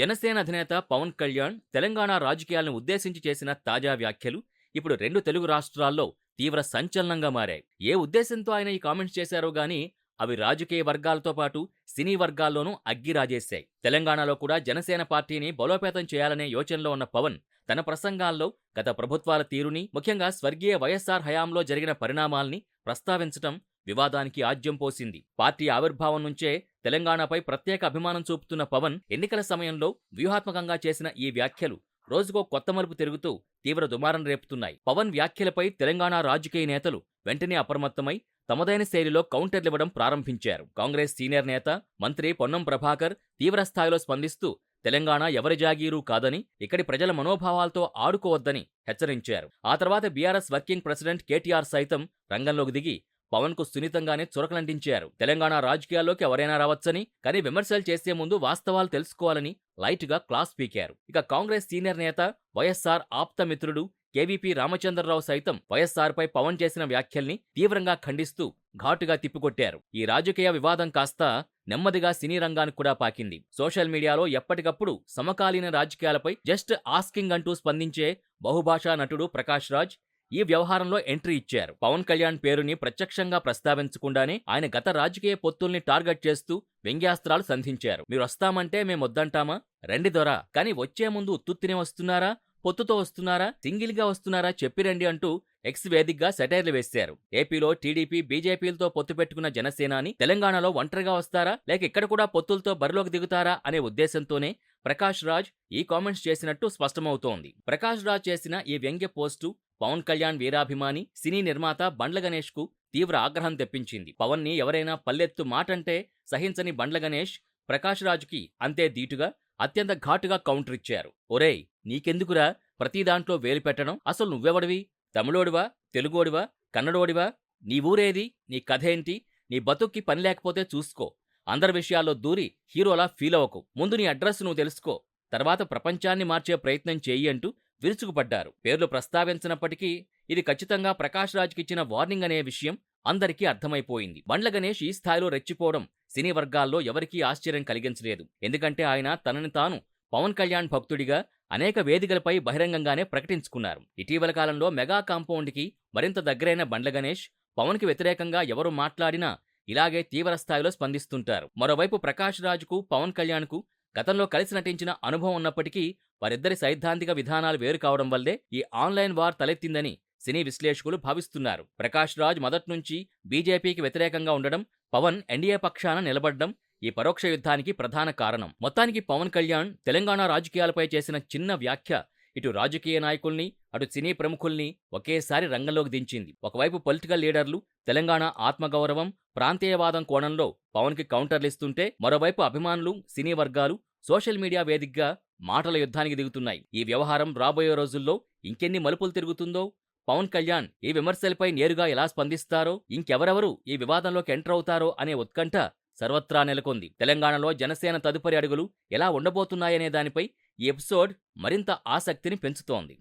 జనసేన అధినేత పవన్ కళ్యాణ్ తెలంగాణ రాజకీయాలను ఉద్దేశించి చేసిన తాజా వ్యాఖ్యలు ఇప్పుడు రెండు తెలుగు రాష్ట్రాల్లో తీవ్ర సంచలనంగా మారాయి. ఏ ఉద్దేశంతో ఆయన ఈ కామెంట్స్ చేశారో గానీ అవి రాజకీయ వర్గాలతో పాటు సినీ వర్గాల్లోనూ అగ్గి రాజేశాయి. తెలంగాణలో కూడా జనసేన పార్టీని బలోపేతం చేయాలనే యోచనలో ఉన్న పవన్ తన ప్రసంగాల్లో గత ప్రభుత్వాల తీరుని, ముఖ్యంగా స్వర్గీయ వైఎస్ఆర్ హయాంలో జరిగిన పరిణామాల్ని ప్రస్తావించటం వివాదానికి ఆజ్యం పోసింది. పార్టీ ఆవిర్భావం నుంచే తెలంగాణపై ప్రత్యేక అభిమానం చూపుతున్న పవన్ ఎన్నికల సమయంలో వ్యూహాత్మకంగా చేసిన ఈ వ్యాఖ్యలు రోజుకో కొత్త మలుపు తిరుగుతూ తీవ్ర దుమారం రేపుతున్నాయి. పవన్ వ్యాఖ్యలపై తెలంగాణ రాజకీయ నేతలు వెంటనే అప్రమత్తమై తమదైన శైలిలో కౌంటర్లివ్వడం ప్రారంభించారు. కాంగ్రెస్ సీనియర్ నేత, మంత్రి పొన్నం ప్రభాకర్ తీవ్రస్థాయిలో స్పందిస్తూ తెలంగాణ ఎవరి జాగీరు కాదని, ఇక్కడి ప్రజల మనోభావాలతో ఆడుకోవద్దని హెచ్చరించారు. ఆ తర్వాత బీఆర్ఎస్ వర్కింగ్ ప్రెసిడెంట్ కేటీఆర్ సైతం రంగంలోకి దిగి పవన్ కు సున్నితంగానే చురకలంటించారు. తెలంగాణ రాజకీయాల్లోకి ఎవరైనా రావచ్చని, కానీ విమర్శలు చేసే ముందు వాస్తవాలు తెలుసుకోవాలని లైట్ గా క్లాస్ పీకారు. ఇక కాంగ్రెస్ సీనియర్ నేత, వైఎస్ఆర్ ఆప్త మిత్రుడు కేవీపీ రామచంద్రరావు సైతం వైఎస్ఆర్ పై పవన్ చేసిన వ్యాఖ్యల్ని తీవ్రంగా ఖండిస్తూ ఘాటుగా తిప్పికొట్టారు. ఈ రాజకీయ వివాదం కాస్త నెమ్మదిగా సినీ రంగానికి కూడా పాకింది. సోషల్ మీడియాలో ఎప్పటికప్పుడు సమకాలీన రాజకీయాలపై జస్ట్ ఆస్కింగ్ అంటూ స్పందించే బహుభాషా నటుడు ప్రకాష్ రాజ్ ఈ వ్యవహారంలో ఎంట్రీ ఇచ్చారు. పవన్ కళ్యాణ్ పేరుని ప్రత్యక్షంగా ప్రస్తావించకుండానే ఆయన గత రాజకీయ పొత్తుల్ని టార్గెట్ చేస్తూ వ్యంగ్యాస్త్రాలు సంధించారు. మీరు వస్తామంటే మేమొద్దంటామా? రండి దొరా, కానీ వచ్చే ముందు ఉత్తుత్తినే వస్తున్నారా, పొత్తుతో వస్తున్నారా, సింగిల్ గా వస్తున్నారా చెప్పిరండి అంటూ ఎక్స్ వేదికగా సెటైర్లు వేశారు. ఏపీలో టీడీపీ, బీజేపీలతో పొత్తు పెట్టుకున్న జనసేనాని తెలంగాణలో ఒంటరిగా వస్తారా, లేక ఇక్కడ కూడా పొత్తులతో బరిలోకి దిగుతారా అనే ఉద్దేశంతోనే ప్రకాష్ రాజ్ ఈ కామెంట్స్ చేసినట్టు స్పష్టమవుతోంది. ప్రకాష్ రాజ్ చేసిన ఈ వ్యంగ్య పోస్టు పవన్ కళ్యాణ్ వీరాభిమాని, సినీ నిర్మాత బండ్ల గణేష్ కు తీవ్ర ఆగ్రహం తెప్పించింది. పవన్ ని ఎవరైనా పల్లెత్తు మాటంటే సహించని బండ్ల గణేష్ ప్రకాష్ రాజ్కి అంతే ధీటుగా, అత్యంత ఘాటుగా కౌంటర్ ఇచ్చారు. ఒరేయ్, నీకెందుకురా ప్రతి దాంట్లో వేలు పెట్టడం? అసలు నువ్వెవడివి? తమిళోడివా, తెలుగోడివా, కన్నడోడివా? నీ ఊరేది? నీ కథేంటి? నీ బతుక్కి పని లేకపోతే చూసుకో. అందరి విషయాల్లో దూరి హీరోలా ఫీల్ అవ్వకు. ముందు నీ అడ్రస్ నువ్వు తెలుసుకో, తర్వాత ప్రపంచాన్ని మార్చే ప్రయత్నం చెయ్యి అంటూ విరుచుకుపడ్డారు. పేర్లు ప్రస్తావించినప్పటికీ ఇది ఖచ్చితంగా ప్రకాష్ రాజ్కిచ్చిన వార్నింగ్ అనే విషయం అందరికీ అర్థమైపోయింది. బండ్ల గణేష్ ఈ స్థాయిలో రెచ్చిపోవడం సినీ వర్గాల్లో ఎవరికీ ఆశ్చర్యం కలిగించలేదు. ఎందుకంటే ఆయన తనని తాను పవన్ కళ్యాణ్ భక్తుడిగా అనేక వేదికలపై బహిరంగంగానే ప్రకటించుకున్నారు. ఇటీవల కాలంలో మెగా కాంపౌండ్ కి మరింత దగ్గరైన బండ్ల గణేష్ పవన్ కి వ్యతిరేకంగా ఎవరు మాట్లాడినా ఇలాగే తీవ్ర స్థాయిలో స్పందిస్తుంటారు. మరోవైపు ప్రకాష్ రాజ్కు, పవన్ కళ్యాణ్ కు గతంలో కలిసి నటించిన అనుభవం ఉన్నప్పటికీ వారిద్దరి సైద్ధాంతిక విధానాలు వేరు కావడం వల్లే ఈ ఆన్లైన్ వార్ తలెత్తిందని సినీ విశ్లేషకులు భావిస్తున్నారు. ప్రకాష్ రాజ్ మొదట్నుంచి బీజేపీకి వ్యతిరేకంగా ఉండడం, పవన్ ఎన్డీఏ పక్షాన నిలబడడం ఈ పరోక్ష యుద్ధానికి ప్రధాన కారణం. మొత్తానికి పవన్ కళ్యాణ్ తెలంగాణ రాజకీయాలపై చేసిన చిన్న వ్యాఖ్య ఇటు రాజకీయ నాయకుల్ని, అటు సినీ ప్రముఖుల్ని ఒకేసారి రంగంలోకి దించింది. ఒకవైపు పొలిటికల్ లీడర్లు తెలంగాణ ఆత్మగౌరవం, ప్రాంతీయవాదం కోణంలో పవన్ కి కౌంటర్లిస్తుంటే, మరోవైపు అభిమానులు, సినీ వర్గాలు సోషల్ మీడియా వేదికగా మాటల యుద్ధానికి దిగుతున్నాయి. ఈ వ్యవహారం రాబోయే రోజుల్లో ఇంకెన్ని మలుపులు తిరుగుతుందో, పవన్ కళ్యాణ్ ఈ విమర్శలపై నేరుగా ఎలా స్పందిస్తారో, ఇంకెవరెవరు ఈ వివాదంలోకి ఎంటర్ అవుతారో అనే ఉత్కంఠ సర్వత్రా నెలకొంది. తెలంగాణలో జనసేన తదుపరి అడుగులు ఎలా ఉండబోతున్నాయనే దానిపై ఈ ఎపిసోడ్ మరింత ఆసక్తిని పెంచుతోంది.